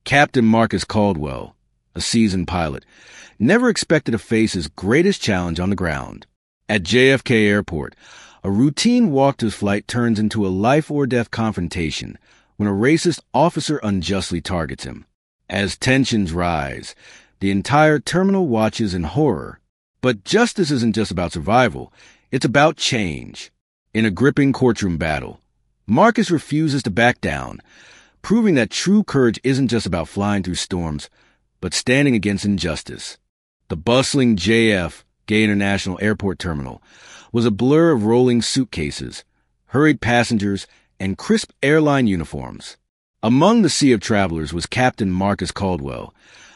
Captain Marcus Caldwell, a seasoned pilot, never expected to face his greatest challenge on the ground. At JFK Airport, a routine walk to his flight turns into a life-or-death confrontation when a racist officer unjustly targets him. As tensions rise, the entire terminal watches in horror. But justice isn't just about survival, it's about change. In a gripping courtroom battle, Marcus refuses to back down, proving that true courage isn't just about flying through storms, but standing against injustice. The bustling JF, Gay International Airport Terminal, was a blur of rolling suitcases, hurried passengers, and crisp airline uniforms. Among the sea of travelers was Captain Marcus Caldwell,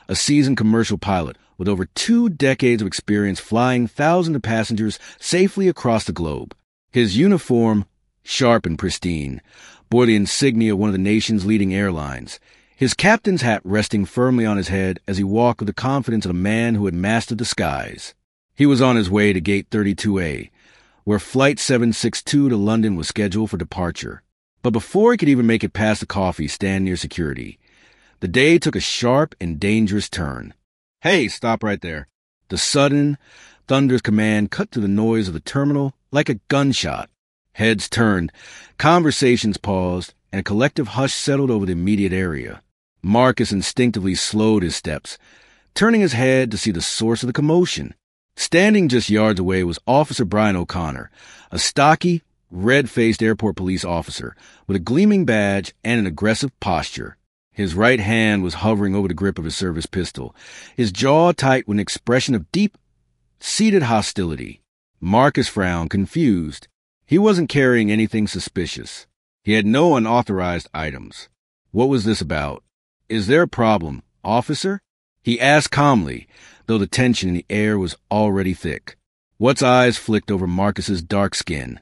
a seasoned commercial pilot with over 2 decades of experience flying thousands of passengers safely across the globe. His uniform, sharp and pristine, bore the insignia of one of the nation's leading airlines, his captain's hat resting firmly on his head as he walked with the confidence of a man who had mastered the skies. He was on his way to Gate 32A, where Flight 762 to London was scheduled for departure. But before he could even make it past the coffee stand near security, the day took a sharp and dangerous turn. "Hey, stop right there." The sudden, thunderous command cut through the noise of the terminal like a gunshot. Heads turned, conversations paused, and a collective hush settled over the immediate area. Marcus instinctively slowed his steps, turning his head to see the source of the commotion. Standing just yards away was Officer Brian O'Connor, a stocky, red-faced airport police officer with a gleaming badge and an aggressive posture. His right hand was hovering over the grip of his service pistol, his jaw tight with an expression of deep-seated hostility. Marcus frowned, confused. He wasn't carrying anything suspicious. He had no unauthorized items. What was this about? "Is there a problem, officer?" he asked calmly, though the tension in the air was already thick. Watt's eyes flicked over Marcus's dark skin,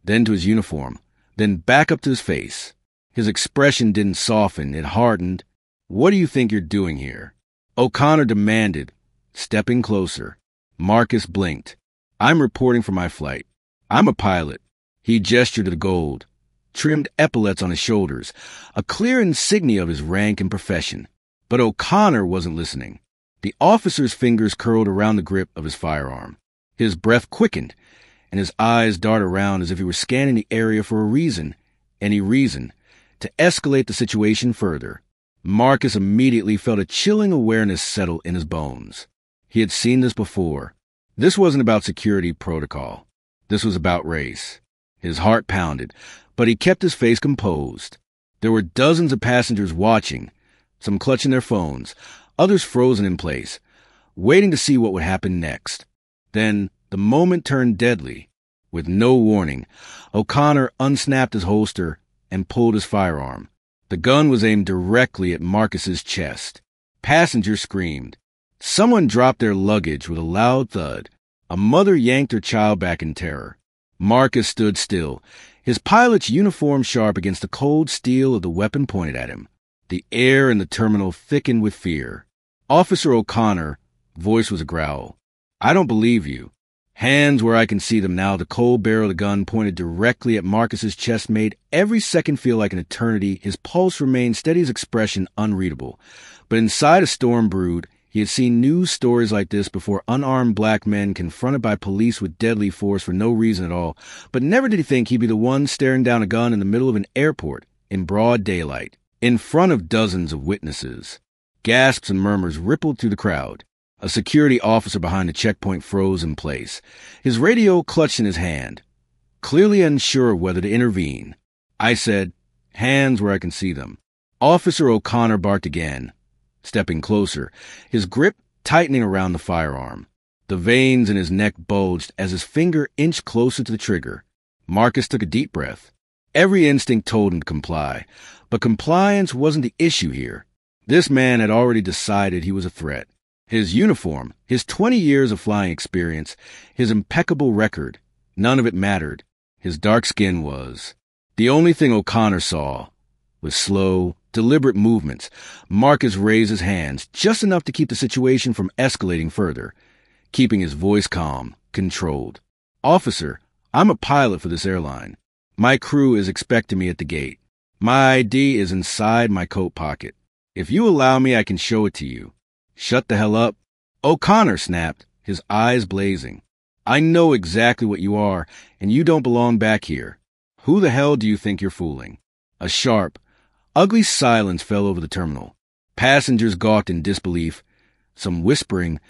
then to his uniform, then back up to his face. His expression didn't soften, it hardened. "What do you think you're doing here?" O'Connor demanded, stepping closer. Marcus blinked. "I'm reporting for my flight. I'm a pilot." He gestured to the gold, trimmed epaulets on his shoulders, a clear insignia of his rank and profession. But O'Connor wasn't listening. The officer's fingers curled around the grip of his firearm. His breath quickened, and his eyes darted around as if he were scanning the area for a reason, any reason, to escalate the situation further. Marcus immediately felt a chilling awareness settle in his bones. He had seen this before. This wasn't about security protocol. This was about race. His heart pounded, but he kept his face composed. There were dozens of passengers watching, some clutching their phones, others frozen in place, waiting to see what would happen next. Then the moment turned deadly. With no warning, O'Connor unsnapped his holster and pulled his firearm. The gun was aimed directly at Marcus's chest. Passengers screamed. Someone dropped their luggage with a loud thud. A mother yanked her child back in terror. Marcus stood still, his pilot's uniform sharp against the cold steel of the weapon pointed at him. The air in the terminal thickened with fear. Officer O'Connor, voice was a growl. "I don't believe you." Hands where I can see them now, the cold barrel of the gun pointed directly at Marcus's chest made every second feel like an eternity. His pulse remained steady, his expression unreadable. But inside a storm brewed. He had seen news stories like this before, unarmed black men confronted by police with deadly force for no reason at all, but never did he think he'd be the one staring down a gun in the middle of an airport, in broad daylight, in front of dozens of witnesses. Gasps and murmurs rippled through the crowd. A security officer behind the checkpoint froze in place, his radio clutched in his hand, clearly unsure of whether to intervene. I said, "Hands where I can see them." Officer O'Connor barked again, stepping closer, his grip tightening around the firearm. The veins in his neck bulged as his finger inched closer to the trigger. Marcus took a deep breath. Every instinct told him to comply, but compliance wasn't the issue here. This man had already decided he was a threat. His uniform, his 20 years of flying experience, his impeccable record, none of it mattered. His dark skin was. The only thing O'Connor saw was slow, deliberate movements. Marcus raised his hands, just enough to keep the situation from escalating further, keeping his voice calm, controlled. "Officer, I'm a pilot for this airline. My crew is expecting me at the gate. My ID is inside my coat pocket." If you allow me, I can show it to you. Shut the hell up. O'Connor snapped, his eyes blazing. I know exactly what you are, and you don't belong back here. Who the hell do you think you're fooling? A sharp, ugly silence fell over the terminal. Passengers gawked in disbelief, some whispering,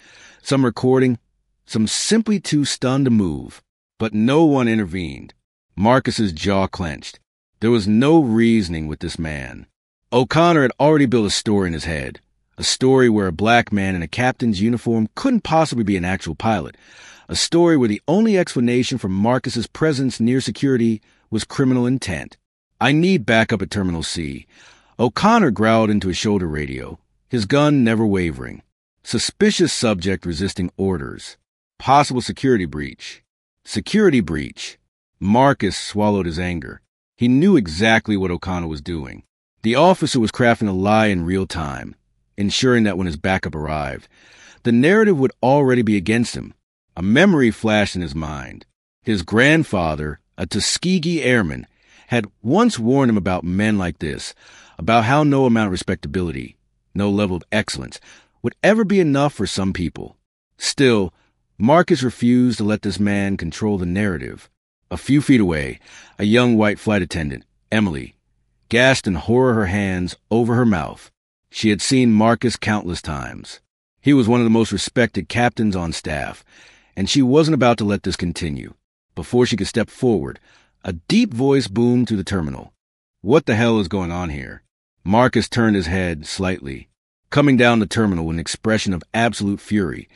some recording, some simply too stunned to move. But no one intervened. Marcus's jaw clenched. There was no reasoning with this man. O'Connor had already built a story in his head, a story where a black man in a captain's uniform couldn't possibly be an actual pilot, a story where the only explanation for Marcus's presence near security was criminal intent. I need backup at Terminal C. O'Connor growled into his shoulder radio, his gun never wavering. Suspicious subject resisting orders. Possible security breach. Security breach. Marcus swallowed his anger. He knew exactly what O'Connor was doing. The officer was crafting a lie in real time, ensuring that when his backup arrived, the narrative would already be against him. A memory flashed in his mind. His grandfather, a Tuskegee airman, had once warned him about men like this, about how no amount of respectability, no level of excellence, would ever be enough for some people. Still, Marcus refused to let this man control the narrative. A few feet away, a young white flight attendant, Emily, gasped in horror, her hands over her mouth. She had seen Marcus countless times. He was one of the most respected captains on staff, and she wasn't about to let this continue. Before she could step forward, a deep voice boomed through the terminal. What the hell is going on here? Marcus turned his head slightly. Coming down the terminal with an expression of absolute fury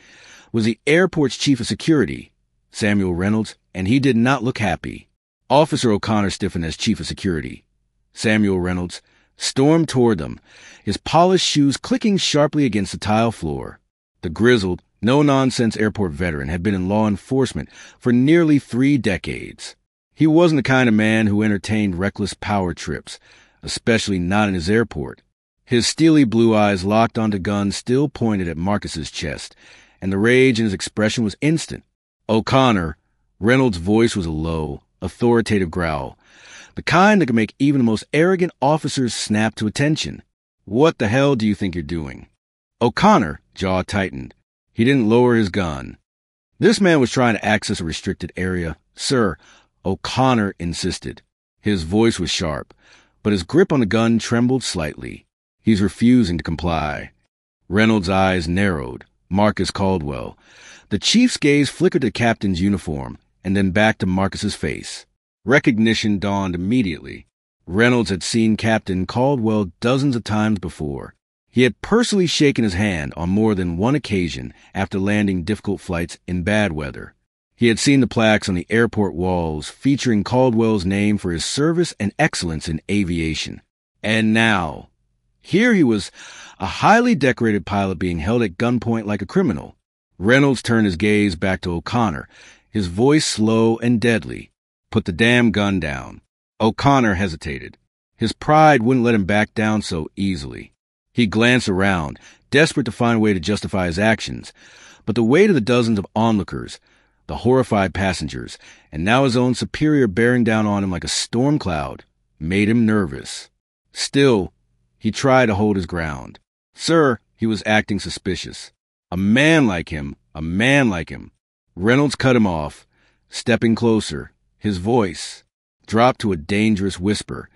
was the airport's chief of security, Samuel Reynolds, and he did not look happy. Officer O'Connor stiffened as chief of security. Samuel Reynolds stormed toward them, his polished shoes clicking sharply against the tile floor. The grizzled, no-nonsense airport veteran had been in law enforcement for nearly 3 decades. He wasn't the kind of man who entertained reckless power trips, especially not in his airport. His steely blue eyes locked onto guns still pointed at Marcus's chest, and the rage in his expression was instant. O'Connor, Reynolds' voice was a low, authoritative growl, the kind that could make even the most arrogant officers snap to attention. What the hell do you think you're doing? O'Connor, jaw tightened. He didn't lower his gun. This man was trying to access a restricted area. Sir, O'Connor insisted. His voice was sharp, but his grip on the gun trembled slightly. He's refusing to comply. Reynolds' eyes narrowed. Marcus Caldwell. The chief's gaze flickered to the captain's uniform, and then back to Marcus's face. Recognition dawned immediately. Reynolds had seen Captain Caldwell dozens of times before. He had personally shaken his hand on more than one occasion after landing difficult flights in bad weather. He had seen the plaques on the airport walls featuring Caldwell's name for his service and excellence in aviation. And now, here he was, a highly decorated pilot being held at gunpoint like a criminal. Reynolds turned his gaze back to O'Connor, his voice slow and deadly. Put the damn gun down. O'Connor hesitated. His pride wouldn't let him back down so easily. He glanced around, desperate to find a way to justify his actions, but the weight of the dozens of onlookers, the horrified passengers, and now his own superior bearing down on him like a storm cloud, made him nervous. Still, he tried to hold his ground. Sir, he was acting suspicious. A man like him. Reynolds cut him off, stepping closer. His voice dropped to a dangerous whisper.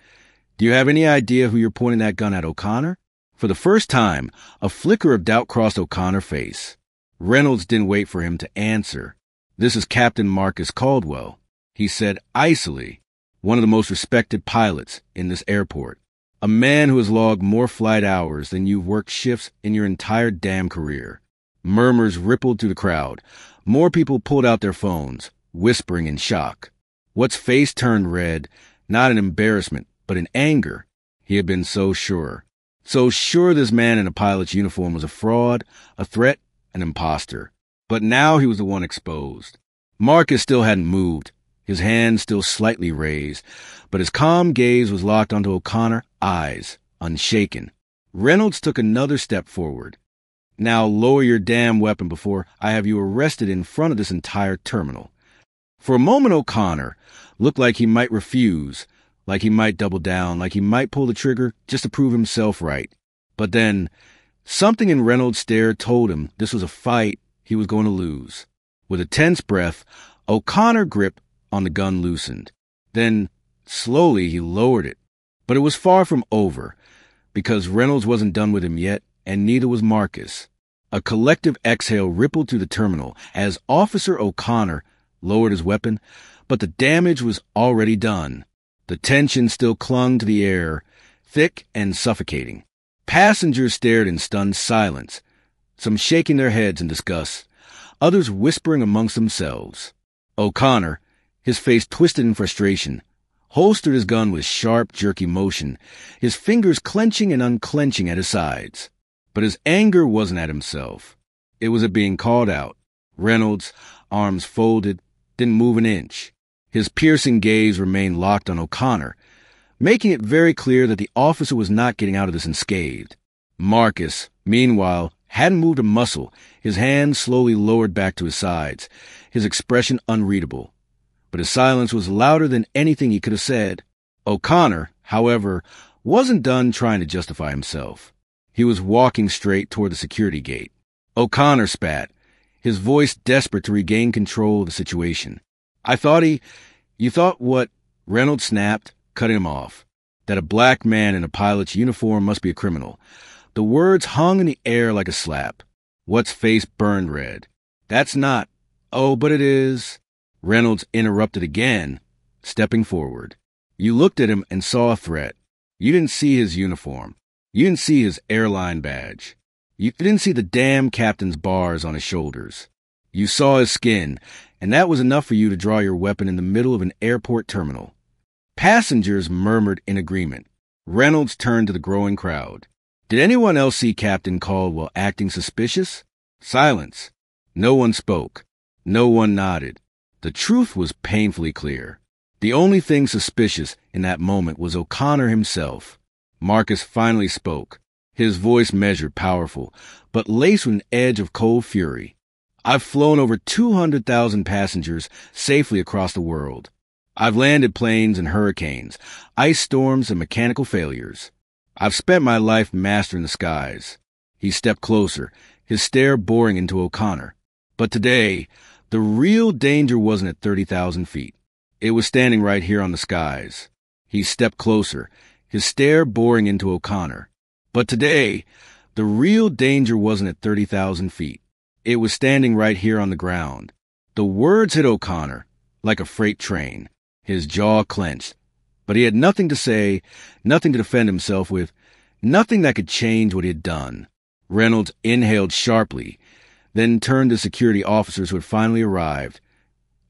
Do you have any idea who you're pointing that gun at, O'Connor? For the first time, a flicker of doubt crossed O'Connor's face. Reynolds didn't wait for him to answer. This is Captain Marcus Caldwell, he said icily, one of the most respected pilots in this airport. A man who has logged more flight hours than you've worked shifts in your entire damn career. Murmurs rippled through the crowd. More people pulled out their phones, whispering in shock. Watt's face turned red, not in embarrassment, but in anger. He had been so sure. So sure this man in a pilot's uniform was a fraud, a threat, an imposter. But now he was the one exposed. Marcus still hadn't moved, his hand still slightly raised, but his calm gaze was locked onto O'Connor's eyes, unshaken. Reynolds took another step forward. Now lower your damn weapon before I have you arrested in front of this entire terminal. For a moment, O'Connor looked like he might refuse, like he might double down, like he might pull the trigger just to prove himself right. But then, something in Reynolds' stare told him this was a fight he was going to lose. With a tense breath, O'Connor grip on the gun loosened. Then, slowly, he lowered it. But it was far from over, because Reynolds wasn't done with him yet, and neither was Marcus. A collective exhale rippled through the terminal as Officer O'Connor lowered his weapon, but the damage was already done. The tension still clung to the air, thick and suffocating. Passengers stared in stunned silence, some shaking their heads in disgust, others whispering amongst themselves. O'Connor, his face twisted in frustration, holstered his gun with sharp, jerky motion, his fingers clenching and unclenching at his sides. But his anger wasn't at himself. It was at being called out. Reynolds, arms folded, didn't move an inch. His piercing gaze remained locked on O'Connor, making it very clear that the officer was not getting out of this unscathed. Marcus, meanwhile, hadn't moved a muscle, his hands slowly lowered back to his sides, his expression unreadable. But his silence was louder than anything he could have said. O'Connor, however, wasn't done trying to justify himself. He was walking straight toward the security gate. O'Connor spat, his voice desperate to regain control of the situation. You thought what? Reynolds snapped, cutting him off. That a black man in a pilot's uniform must be a criminal. The words hung in the air like a slap. What's face burned red. That's not. Oh, but it is. Reynolds interrupted again, stepping forward. You looked at him and saw a threat. You didn't see his uniform. You didn't see his airline badge. You didn't see the damn captain's bars on his shoulders. You saw his skin, and that was enough for you to draw your weapon in the middle of an airport terminal. Passengers murmured in agreement. Reynolds turned to the growing crowd. Did anyone else see Captain Caldwell acting suspicious? Silence. No one spoke. No one nodded. The truth was painfully clear. The only thing suspicious in that moment was O'Connor himself. Marcus finally spoke, his voice measured, powerful, but laced with an edge of cold fury. I've flown over 200,000 passengers safely across the world. I've landed planes in hurricanes, ice storms, and mechanical failures. I've spent my life mastering the skies. He stepped closer, his stare boring into O'Connor. But today, the real danger wasn't at 30,000 feet. It was standing right here on the skies. He stepped closer, his stare boring into O'Connor. But today, the real danger wasn't at 30,000 feet. It was standing right here on the ground. The words hit O'Connor like a freight train. His jaw clenched. But he had nothing to say, nothing to defend himself with, nothing that could change what he had done. Reynolds inhaled sharply, then turned to security officers who had finally arrived.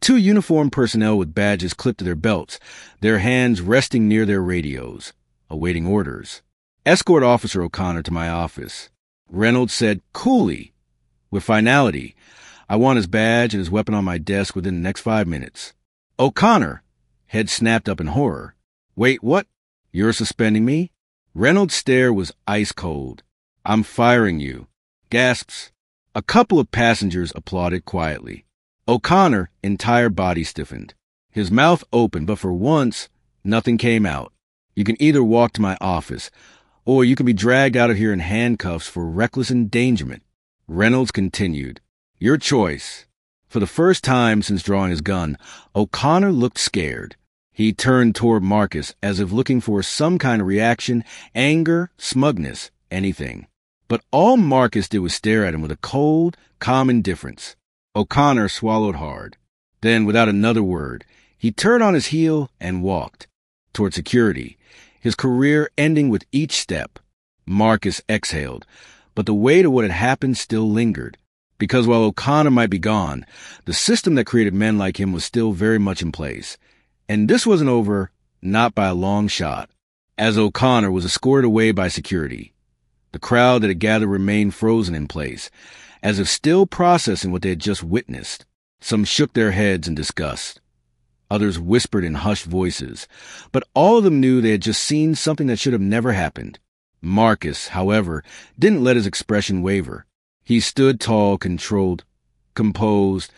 2 uniformed personnel with badges clipped to their belts, their hands resting near their radios, awaiting orders. Escort Officer O'Connor to my office. Reynolds said coolly, with finality, I want his badge and his weapon on my desk within the next 5 minutes. O'Connor, head snapped up in horror. Wait, what? You're suspending me? Reynolds' stare was ice cold. I'm firing you. Gasps. A couple of passengers applauded quietly. O'Connor, entire body stiffened. His mouth opened, but for once, nothing came out. You can either walk to my office, or you can be dragged out of here in handcuffs for reckless endangerment. Reynolds continued. Your choice. For the first time since drawing his gun, O'Connor looked scared. He turned toward Marcus as if looking for some kind of reaction, anger, smugness, anything. But all Marcus did was stare at him with a cold, calm indifference. O'Connor swallowed hard. Then, without another word, he turned on his heel and walked toward security, his career ending with each step. Marcus exhaled, but the weight of what had happened still lingered. Because while O'Connor might be gone, the system that created men like him was still very much in place. And this wasn't over, not by a long shot. As O'Connor was escorted away by security, the crowd that had gathered remained frozen in place, as if still processing what they had just witnessed. Some shook their heads in disgust. Others whispered in hushed voices, but all of them knew they had just seen something that should have never happened. Marcus, however, didn't let his expression waver. He stood tall, controlled, composed,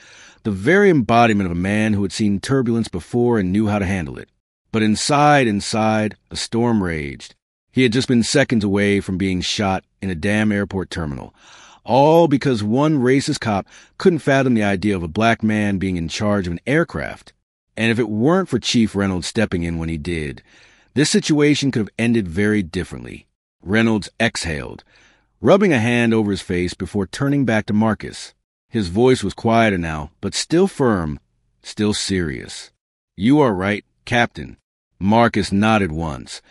the very embodiment of a man who had seen turbulence before and knew how to handle it. But inside, a storm raged. He had just been seconds away from being shot in a damn airport terminal, all because one racist cop couldn't fathom the idea of a black man being in charge of an aircraft. And if it weren't for Chief Reynolds stepping in when he did, this situation could have ended very differently. Reynolds exhaled, rubbing a hand over his face before turning back to Marcus. His voice was quieter now, but still firm, still serious. "You are right, Captain." Marcus nodded once,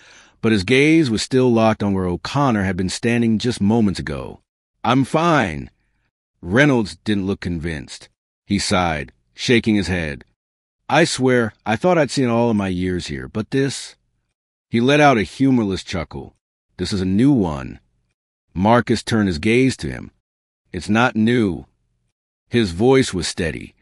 but his gaze was still locked on where O'Connor had been standing just moments ago. "I'm fine." Reynolds didn't look convinced. He sighed, shaking his head. "I swear, I thought I'd seen it all in my years here, but this—" He let out a humorless chuckle. "This is a new one." Marcus turned his gaze to him. "It's not new." His voice was steady,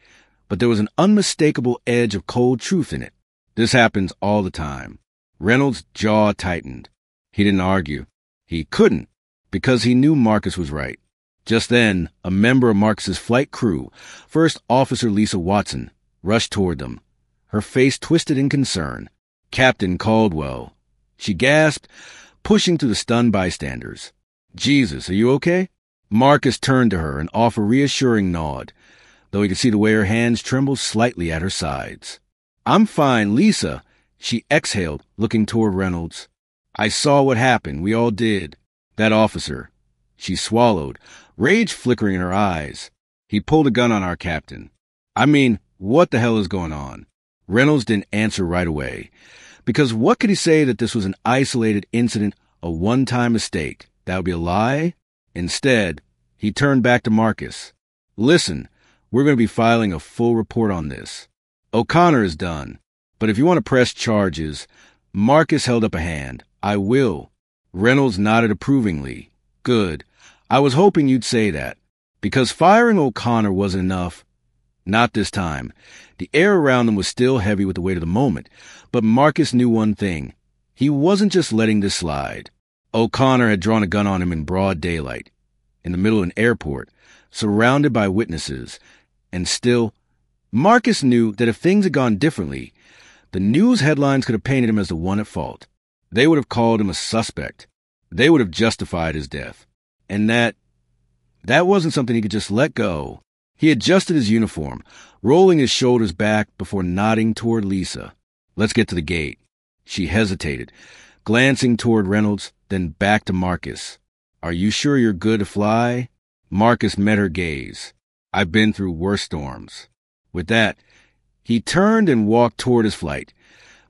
but there was an unmistakable edge of cold truth in it. "This happens all the time." Reynolds' jaw tightened. He didn't argue. He couldn't, because he knew Marcus was right. Just then, a member of Marcus's flight crew, First Officer Lisa Watson, rushed toward them, her face twisted in concern. "Captain Caldwell." She gasped, pushing through the stunned bystanders. "Jesus, are you okay?" Marcus turned to her and offered a reassuring nod, though he could see the way her hands trembled slightly at her sides. "I'm fine, Lisa." She exhaled, looking toward Reynolds. "I saw what happened. We all did. That officer." She swallowed, rage flickering in her eyes. "He pulled a gun on our captain. I mean, what the hell is going on?" Reynolds didn't answer right away, because what could he say that this was an isolated incident, a one-time mistake? That would be a lie? Instead, he turned back to Marcus. "Listen, we're going to be filing a full report on this. O'Connor is done, but if you want to press charges—" Marcus held up a hand. "I will." Reynolds nodded approvingly. "Good. I was hoping you'd say that, because firing O'Connor wasn't enough. Not this time. The air around them was still heavy with the weight of the moment, but Marcus knew one thing. He wasn't just letting this slide. O'Connor had drawn a gun on him in broad daylight, in the middle of an airport, surrounded by witnesses, and still, Marcus knew that if things had gone differently, the news headlines could have painted him as the one at fault. They would have called him a suspect. They would have justified his death. And that wasn't something he could just let go. He adjusted his uniform, rolling his shoulders back before nodding toward Lisa. "Let's get to the gate." She hesitated, glancing toward Reynolds, then back to Marcus. "Are you sure you're good to fly?" Marcus met her gaze. "I've been through worse storms." With that, he turned and walked toward his flight,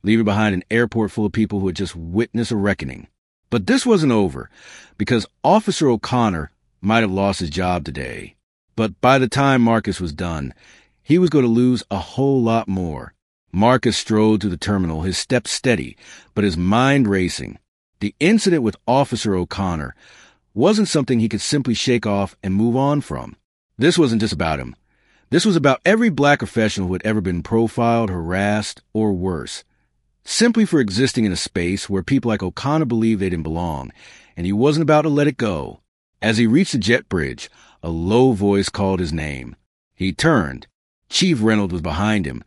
leaving behind an airport full of people who had just witnessed a reckoning. But this wasn't over, because Officer O'Connor might have lost his job today. But by the time Marcus was done, he was going to lose a whole lot more. Marcus strode through the terminal, his steps steady, but his mind racing. The incident with Officer O'Connor wasn't something he could simply shake off and move on from. This wasn't just about him. This was about every black professional who had ever been profiled, harassed, or worse, simply for existing in a space where people like O'Connor believed they didn't belong, and he wasn't about to let it go. As he reached the jet bridge, a low voice called his name. He turned. Chief Reynolds was behind him,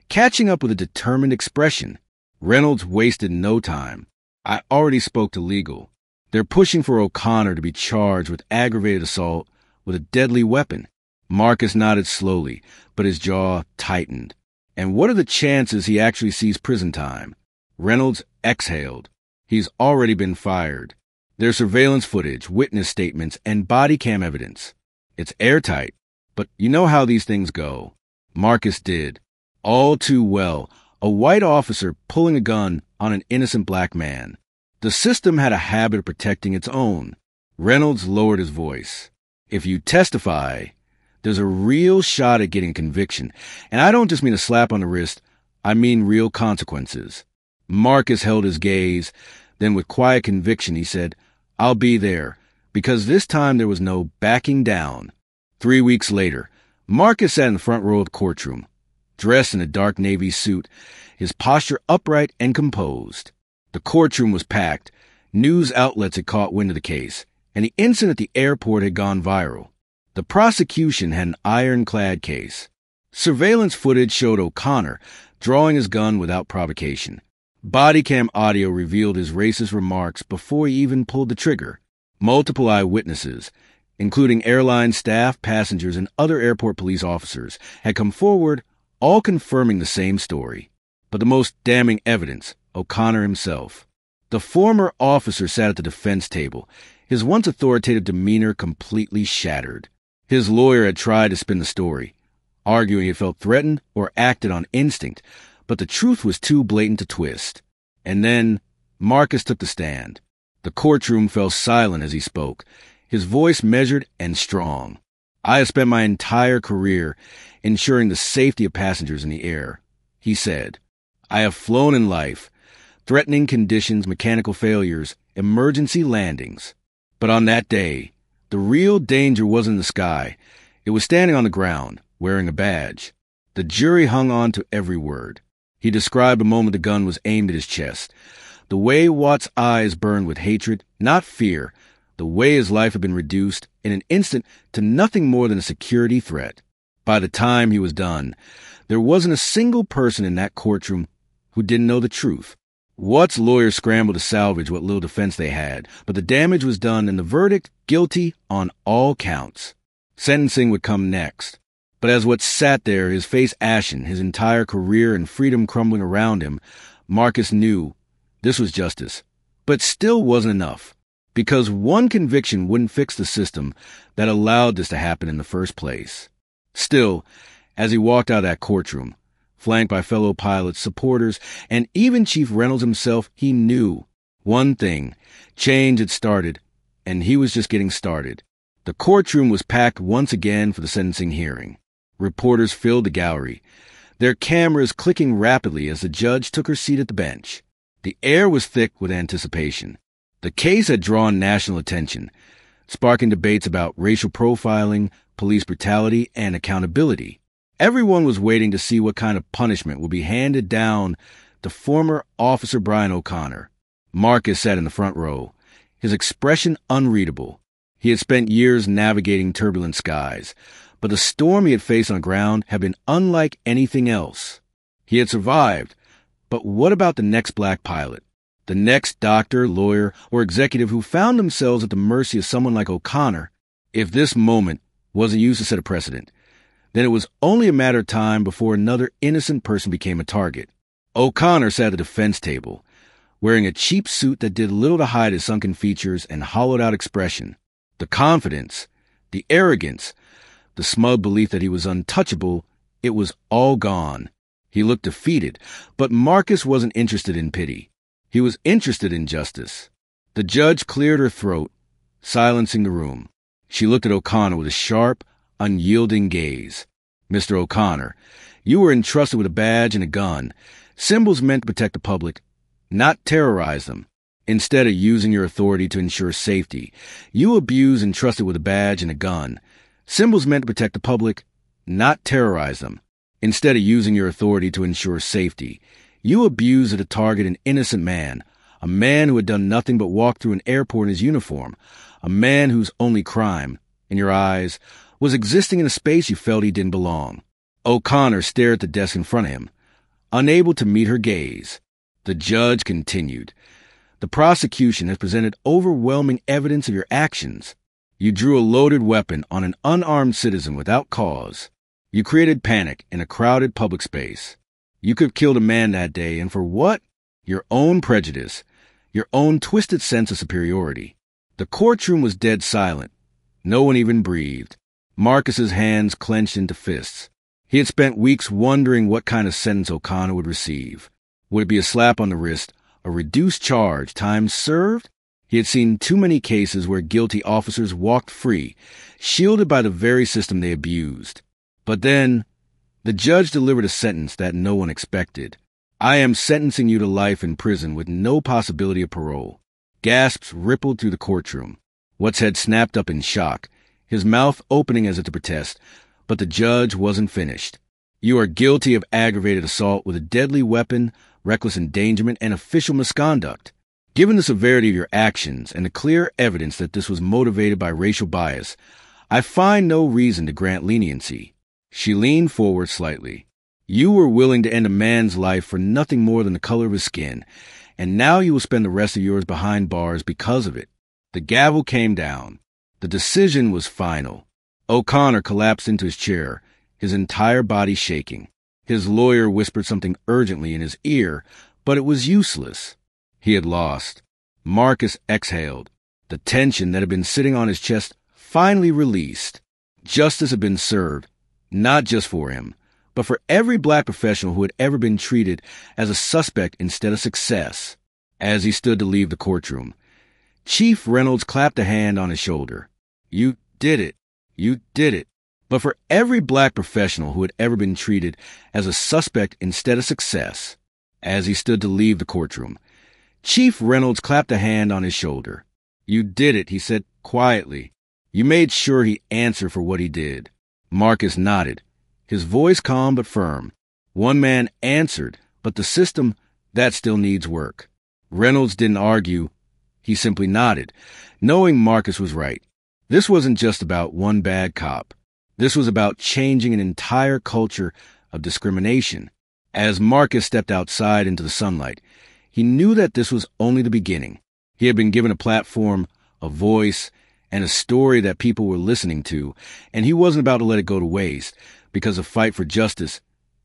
catching up with a determined expression. Reynolds wasted no time. "I already spoke to legal. They're pushing for O'Connor to be charged with aggravated assault with a deadly weapon." Marcus nodded slowly, but his jaw tightened. "And what are the chances he actually sees prison time?" Reynolds exhaled. "He's already been fired. There's surveillance footage, witness statements, and body cam evidence. It's airtight, but you know how these things go." Marcus did. All too well, a white officer pulling a gun on an innocent black man. The system had a habit of protecting its own. Reynolds lowered his voice. "If you testify, there's a real shot at getting conviction, and I don't just mean a slap on the wrist, I mean real consequences." Marcus held his gaze, then with quiet conviction he said, "I'll be there," because this time there was no backing down. 3 weeks later, Marcus sat in the front row of the courtroom, dressed in a dark navy suit, his posture upright and composed. The courtroom was packed. News outlets had caught wind of the case, and the incident at the airport had gone viral. The prosecution had an ironclad case. Surveillance footage showed O'Connor drawing his gun without provocation. Body cam audio revealed his racist remarks before he even pulled the trigger. Multiple eyewitnesses, including airline staff, passengers, and other airport police officers, had come forward, all confirming the same story. But the most damning evidence, O'Connor himself. The former officer sat at the defense table, his once authoritative demeanor completely shattered. His lawyer had tried to spin the story, arguing he felt threatened or acted on instinct, but the truth was too blatant to twist. And then Marcus took the stand. The courtroom fell silent as he spoke, his voice measured and strong. "I have spent my entire career ensuring the safety of passengers in the air," he said. "I have flown in life, threatening conditions, mechanical failures, emergency landings. But on that day, the real danger wasn't in the sky. It was standing on the ground, wearing a badge." The jury hung on to every word. He described the moment the gun was aimed at his chest, the way Watt's eyes burned with hatred, not fear, the way his life had been reduced in an instant to nothing more than a security threat. By the time he was done, there wasn't a single person in that courtroom who didn't know the truth. Watt's lawyers scrambled to salvage what little defense they had, but the damage was done and the verdict, guilty on all counts. Sentencing would come next. But as Watt sat there, his face ashen, his entire career and freedom crumbling around him, Marcus knew this was justice. But still wasn't enough, because one conviction wouldn't fix the system that allowed this to happen in the first place. Still, as he walked out of that courtroom, flanked by fellow pilots, supporters, and even Chief Reynolds himself, he knew one thing: change had started, and he was just getting started. The courtroom was packed once again for the sentencing hearing. Reporters filled the gallery, their cameras clicking rapidly as the judge took her seat at the bench. The air was thick with anticipation. The case had drawn national attention, sparking debates about racial profiling, police brutality, and accountability. Everyone was waiting to see what kind of punishment would be handed down to former Officer Brian O'Connor. Marcus sat in the front row, his expression unreadable. He had spent years navigating turbulent skies, but the storm he had faced on the ground had been unlike anything else. He had survived, but what about the next black pilot? The next doctor, lawyer, or executive who found themselves at the mercy of someone like O'Connor? If this moment wasn't used to set a precedent, then it was only a matter of time before another innocent person became a target. O'Connor sat at the defense table, wearing a cheap suit that did little to hide his sunken features and hollowed-out expression. The confidence, the arrogance, the smug belief that he was untouchable, it was all gone. He looked defeated, but Marcus wasn't interested in pity. He was interested in justice. The judge cleared her throat, silencing the room. She looked at O'Connor with a sharp, unyielding gaze. "Mr. O'Connor, you were entrusted with a badge and a gun, symbols meant to protect the public, not terrorize them. Instead of using your authority to ensure safety, you abused and trusted with a badge and a gun, symbols meant to protect the public, not terrorize them. Instead of using your authority to ensure safety, you abused to target an innocent man, a man who had done nothing but walk through an airport in his uniform, a man whose only crime, in your eyes, was existing in a space you felt he didn't belong." O'Connor stared at the desk in front of him, unable to meet her gaze. The judge continued. "The prosecution has presented overwhelming evidence of your actions. You drew a loaded weapon on an unarmed citizen without cause. You created panic in a crowded public space. You could have killed a man that day, and for what? Your own prejudice, your own twisted sense of superiority." The courtroom was dead silent. No one even breathed. Marcus's hands clenched into fists. He had spent weeks wondering what kind of sentence O'Connor would receive. Would it be a slap on the wrist, a reduced charge, time served? He had seen too many cases where guilty officers walked free, shielded by the very system they abused. But then, the judge delivered a sentence that no one expected. "I am sentencing you to life in prison with no possibility of parole." Gasps rippled through the courtroom. Watt's head snapped up in shock, his mouth opening as if to protest, but the judge wasn't finished. "You are guilty of aggravated assault with a deadly weapon, reckless endangerment, and official misconduct. Given the severity of your actions and the clear evidence that this was motivated by racial bias, I find no reason to grant leniency." She leaned forward slightly. You were willing to end a man's life for nothing more than the color of his skin, and now you will spend the rest of yours behind bars because of it. The gavel came down. The decision was final. O'Connor collapsed into his chair, his entire body shaking. His lawyer whispered something urgently in his ear, but it was useless. He had lost. Marcus exhaled. The tension that had been sitting on his chest finally released. Justice had been served, not just for him, but for every black professional who had ever been treated as a suspect instead of success. As he stood to leave the courtroom, Chief Reynolds clapped a hand on his shoulder. You did it. You did it. But for every black professional who had ever been treated as a suspect instead of success. As he stood to leave the courtroom, Chief Reynolds clapped a hand on his shoulder. You did it, he said quietly. You made sure he answered for what he did. Marcus nodded, his voice calm but firm. One man answered, but the system, that still needs work. Reynolds didn't argue. He simply nodded, knowing Marcus was right. This wasn't just about one bad cop. This was about changing an entire culture of discrimination. As Marcus stepped outside into the sunlight, he knew that this was only the beginning. He had been given a platform, a voice, and a story that people were listening to, and he wasn't about to let it go to waste, because the fight for justice,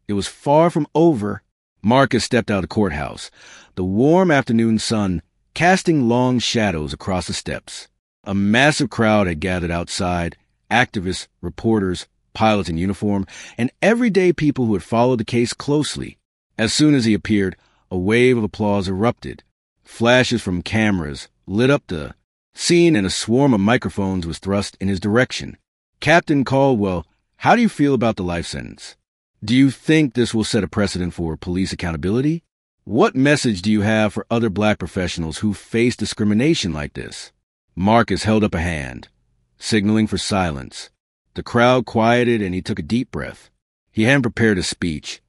it was far from over. Marcus stepped out of the courthouse, the warm afternoon sun casting long shadows across the steps. A massive crowd had gathered outside, activists, reporters, pilots in uniform, and everyday people who had followed the case closely. As soon as he appeared, a wave of applause erupted. Flashes from cameras lit up the scene, and a swarm of microphones was thrust in his direction. Captain Caldwell, how do you feel about the life sentence? Do you think this will set a precedent for police accountability? What message do you have for other black professionals who face discrimination like this? Marcus held up a hand, signaling for silence. The crowd quieted and he took a deep breath. He hadn't prepared a speech,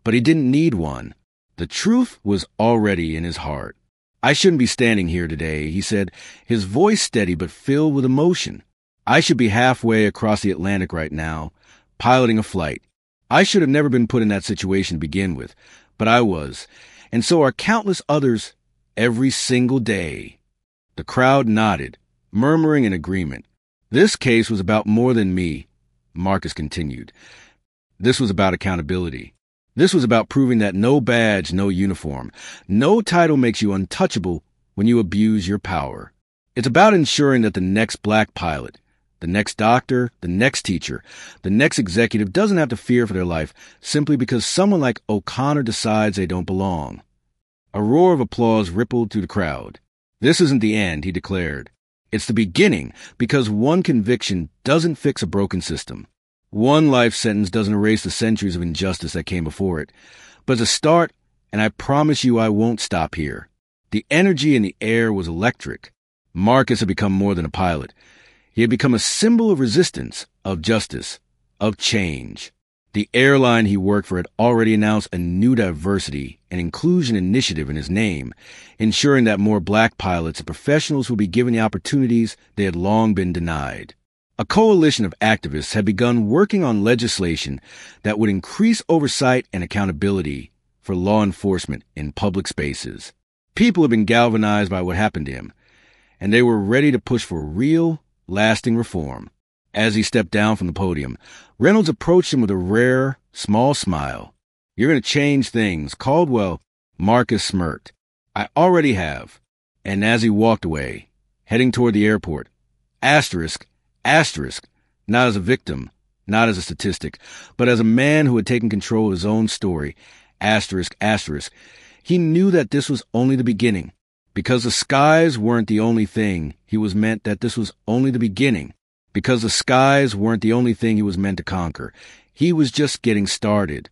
but he didn't need one. The truth was already in his heart. I shouldn't be standing here today, he said, his voice steady but filled with emotion. I should be halfway across the Atlantic right now, piloting a flight. I should have never been put in that situation to begin with, but I was, and so are countless others every single day. The crowd nodded, murmuring in agreement. This case was about more than me, Marcus continued. This was about accountability. This was about proving that no badge, no uniform, no title makes you untouchable when you abuse your power. It's about ensuring that the next black pilot, the next doctor, the next teacher, the next executive doesn't have to fear for their life simply because someone like O'Connor decides they don't belong. A roar of applause rippled through the crowd. This isn't the end, he declared. It's the beginning, because one conviction doesn't fix a broken system. One life sentence doesn't erase the centuries of injustice that came before it. But it's a start, and I promise you I won't stop here. The energy in the air was electric. Marcus had become more than a pilot. He had become a symbol of resistance, of justice, of change. The airline he worked for had already announced a new diversity and inclusion initiative in his name, ensuring that more black pilots and professionals would be given the opportunities they had long been denied. A coalition of activists had begun working on legislation that would increase oversight and accountability for law enforcement in public spaces. People had been galvanized by what happened to him, and they were ready to push for real, lasting reform. As he stepped down from the podium, Reynolds approached him with a rare, small smile. You're going to change things, Caldwell. Marcus smirked. I already have. And as he walked away, heading toward the airport, asterisk, not as a victim, not as a statistic, but as a man who had taken control of his own story, asterisk, he knew that this was only the beginning. Because the skies weren't the only thing, he was meant that this was only the beginning. Because the skies weren't the only thing he was meant to conquer. He was just getting started.